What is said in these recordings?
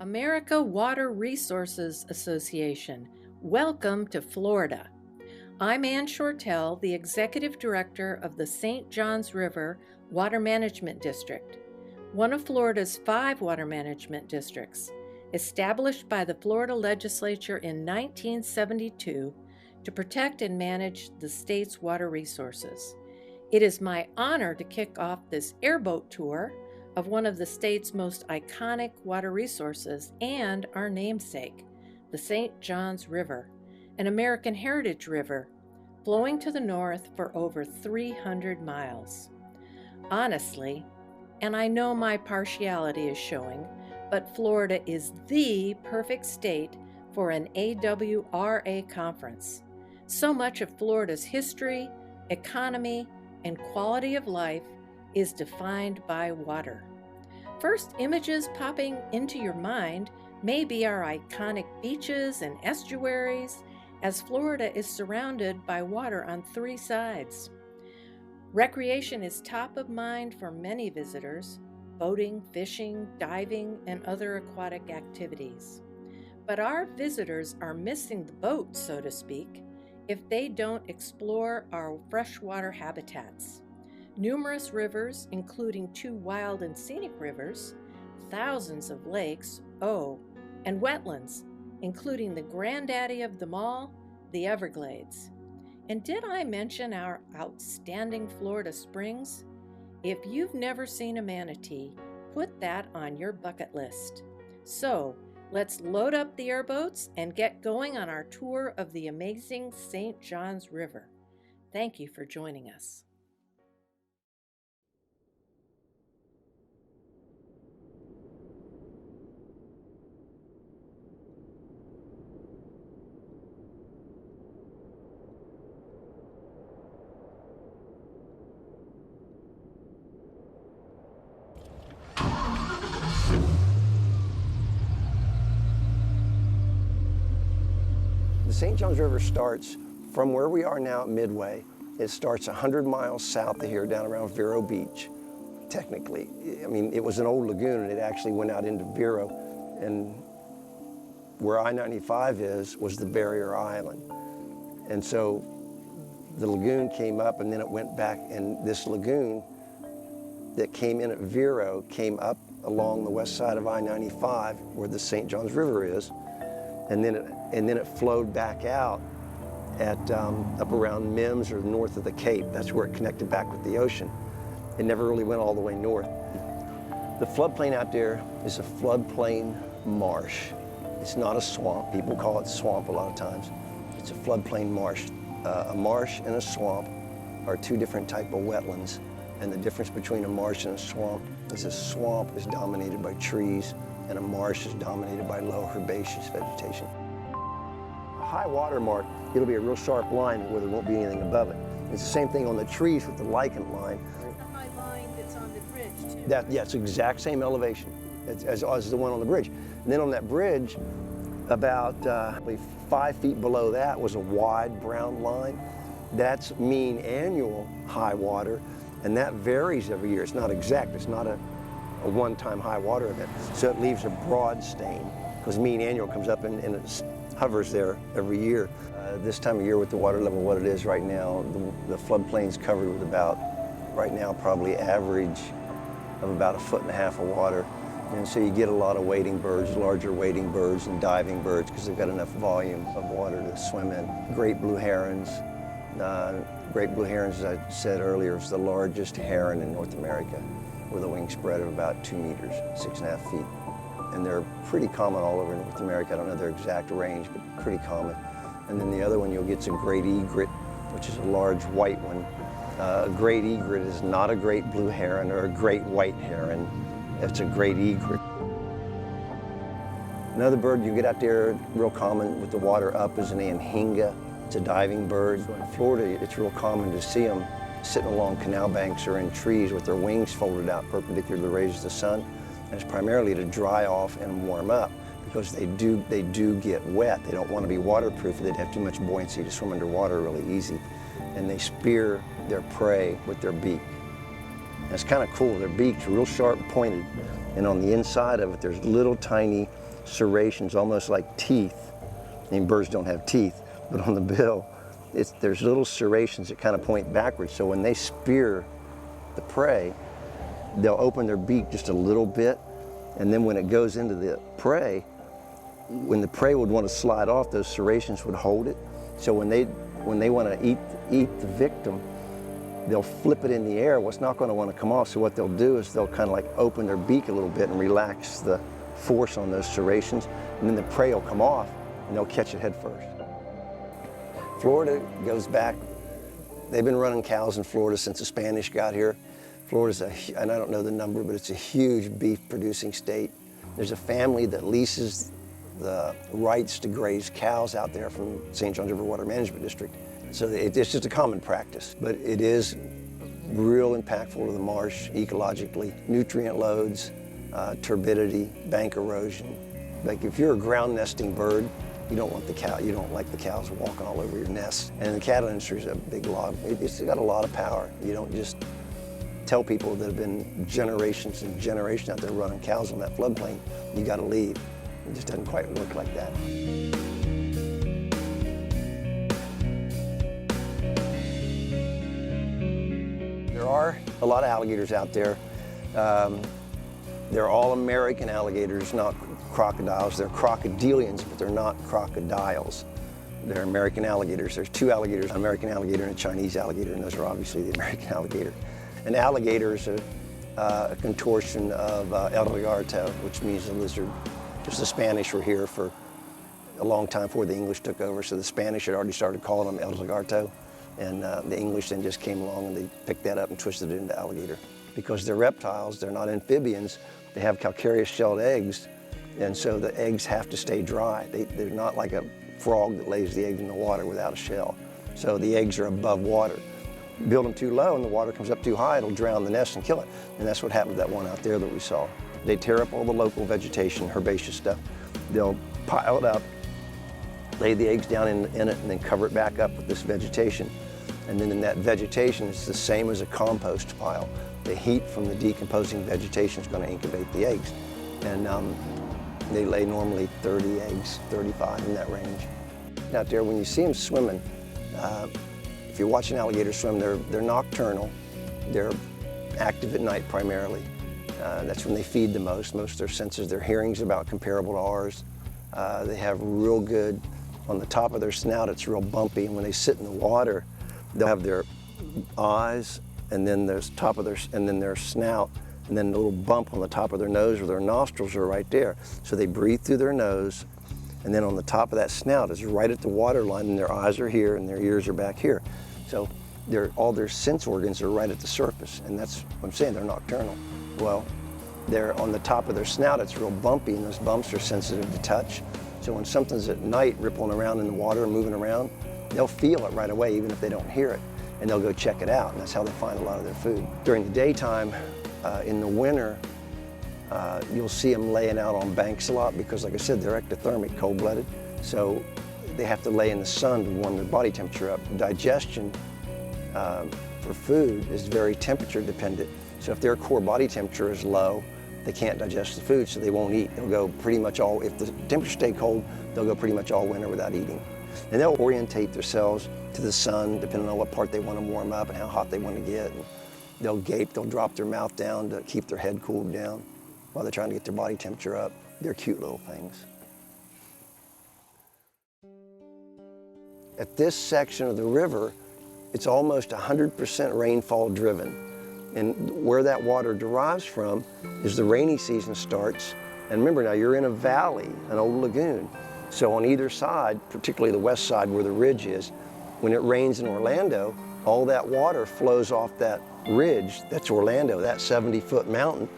America Water Resources Association. Welcome to Florida. I'm Ann Shortell, the Executive Director of the St. Johns River Water Management District, one of Florida's 5 water management districts, established by the Florida Legislature in 1972 to protect and manage the state's water resources. It is my honor to kick off this airboat tour of one of the state's most iconic water resources and our namesake, the St. Johns River, an American heritage river flowing to the north for over 300 miles. Honestly, and I know my partiality is showing, but Florida is the perfect state for an AWRA conference. So much of Florida's history, economy, and quality of life is defined by water. First images popping into your mind may be our iconic beaches and estuaries, as Florida is surrounded by water on 3 sides. Recreation is top of mind for many visitors: boating, fishing, diving, and other aquatic activities. But our visitors are missing the boat, so to speak, if they don't explore our freshwater habitats. Numerous rivers, including 2 wild and scenic rivers, thousands of lakes, and wetlands, including the granddaddy of them all, the Everglades. And did I mention our outstanding Florida springs? If you've never seen a manatee, put that on your bucket list. So, let's load up the airboats and get going on our tour of the amazing St. Johns River. Thank you for joining us. The St. Johns River starts from where we are now at Midway. It starts 100 miles south of here, down around Vero Beach, technically. I mean, it was an old lagoon, and it actually went out into Vero, and where I-95 is was the barrier island. And so the lagoon came up, and then it went back, and this lagoon that came in at Vero came up along the west side of I-95, where the St. Johns River is, and then it flowed back out at up around Mims or north of the Cape. That's where it connected back with the ocean. It never really went all the way north. The floodplain out there is a floodplain marsh. It's not a swamp. People call it swamp a lot of times. It's a floodplain marsh. A marsh and a swamp are 2 different types of wetlands, and the difference between a marsh and a swamp is dominated by trees, and a marsh is dominated by low herbaceous vegetation. A high water mark, it'll be a real sharp line where there won't be anything above it. It's the same thing on the trees with the lichened line. The high line that's on the bridge, too. Yeah, it's the exact same elevation as the one on the bridge. And then on that bridge, about 5 feet below that was a wide brown line. That's mean annual high water, and that varies every year. It's not exact. It's not a one-time high water event. So it leaves a broad stain, because mean annual comes up and it hovers there every year. This time of year with the water level what it is right now, the floodplain's covered with about, right now, probably average of about 1.5 feet of water. And so you get a lot of wading birds, larger wading birds and diving birds, because they've got enough volume of water to swim in. Great blue herons. Great blue herons, as I said earlier, is the largest heron in North America, with a wingspread of about 2 meters, 6.5 feet. And they're pretty common all over North America. I don't know their exact range, but pretty common. And then the other one you'll get is a great egret, which is a large white one. A great egret is not a great blue heron or a great white heron. It's a great egret. Another bird you get out there real common with the water up is an anhinga. It's a diving bird. In Florida, it's real common to see them sitting along canal banks or in trees with their wings folded out perpendicular to the rays of the sun. And it's primarily to dry off and warm up, because they do get wet. They don't want to be waterproof. They'd have too much buoyancy to swim underwater really easy. And they spear their prey with their beak. And it's kind of cool. Their beak's real sharp pointed, and on the inside of it there's little tiny serrations, almost like teeth. I mean, birds don't have teeth, but on the bill, there's little serrations that kind of point backwards. So when they spear the prey, they'll open their beak just a little bit, and then when it goes into the prey, when the prey would want to slide off, those serrations would hold it. So when they want to eat the victim, they'll flip it in the air. Well, it's not going to want to come off, so what they'll do is they'll kind of like open their beak a little bit and relax the force on those serrations, and then the prey will come off and they'll catch it head first. Florida goes back, they've been running cows in Florida since the Spanish got here. Florida's and I don't know the number, but it's a huge beef producing state. There's a family that leases the rights to graze cows out there from St. Johns River Water Management District. So it's just a common practice, but it is real impactful to the marsh ecologically. Nutrient loads, turbidity, bank erosion. Like if you're a ground nesting bird, you don't like the cows walking all over your nest. And the cattle industry is a big log. It's got a lot of power. You don't just tell people that have been generations and generations out there running cows on that floodplain, you got to leave. It just doesn't quite work like that. There are a lot of alligators out there. They're all American alligators, not crocodiles. They're crocodilians, but they're not crocodiles. They're American alligators. There's two alligators, an American alligator and a Chinese alligator, and those are obviously the American alligator. An alligator is a contortion of El Lagarto, which means a lizard. Just the Spanish were here for a long time before the English took over, so the Spanish had already started calling them El Lagarto, and the English then just came along and they picked that up and twisted it into alligator. Because they're reptiles, they're not amphibians, they have calcareous shelled eggs, and so the eggs have to stay dry. They're not like a frog that lays the eggs in the water without a shell. So the eggs are above water. Build them too low and the water comes up too high, it'll drown the nest and kill it. And that's what happened to that one out there that we saw. They tear up all the local vegetation, herbaceous stuff. They'll pile it up, lay the eggs down in it, and then cover it back up with this vegetation. And then in that vegetation, it's the same as a compost pile. The heat from the decomposing vegetation is going to incubate the eggs. And they lay normally 30 eggs, 35 in that range. Out there, when you see them swimming, if you watch an alligator swim, they're nocturnal. They're active at night primarily. That's when they feed the most. Most of their senses, their hearing's about comparable to ours. They have real good, on the top of their snout, it's real bumpy. And when they sit in the water, they'll have their eyes, and then there's top of their snout, and then a little bump on the top of their nose where their nostrils are right there. So they breathe through their nose, and then on the top of that snout is right at the water line, and their eyes are here and their ears are back here. So all their sense organs are right at the surface, and that's what I'm saying, they're nocturnal. Well, they're on the top of their snout, it's real bumpy, and those bumps are sensitive to touch. So when something's at night rippling around in the water and moving around, they'll feel it right away, even if they don't hear it, and they'll go check it out, and that's how they find a lot of their food. During the daytime, in the winter, you'll see them laying out on banks a lot because, like I said, they're ectothermic, cold-blooded, so they have to lay in the sun to warm their body temperature up. Digestion for food is very temperature dependent. So if their core body temperature is low, they can't digest the food, so they won't eat. They'll go pretty much if the temperature stay cold, they'll go pretty much all winter without eating. And they'll orientate themselves to the sun, depending on what part they want to warm up and how hot they want to get. And they'll gape, they'll drop their mouth down to keep their head cooled down while they're trying to get their body temperature up. They're cute little things. At this section of the river, it's almost 100% rainfall driven. And where that water derives from is the rainy season starts. And remember now, you're in a valley, an old lagoon. So on either side, particularly the west side where the ridge is, when it rains in Orlando, all that water flows off that ridge, that's Orlando, that 70-foot mountain,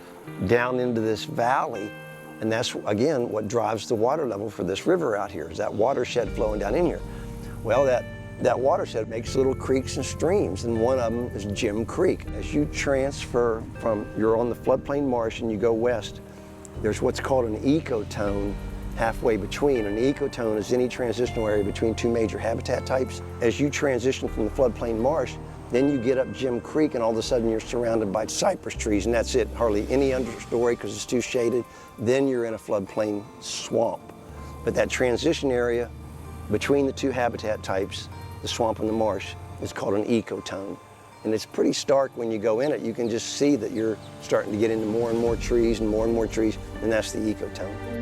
down into this valley. And that's, again, what drives the water level for this river out here, is that watershed flowing down in here. Well, that watershed makes little creeks and streams, and one of them is Jim Creek. As you transfer you're on the floodplain marsh and you go west, there's what's called an ecotone halfway between. An ecotone is any transitional area between two major habitat types. As you transition from the floodplain marsh Then you get up Jim Creek and all of a sudden you're surrounded by cypress trees, and that's it. Hardly any understory because it's too shaded. Then you're in a floodplain swamp. But that transition area between the two habitat types, the swamp and the marsh, is called an ecotone. And it's pretty stark when you go in it. You can just see that you're starting to get into more and more trees and more trees, and that's the ecotone.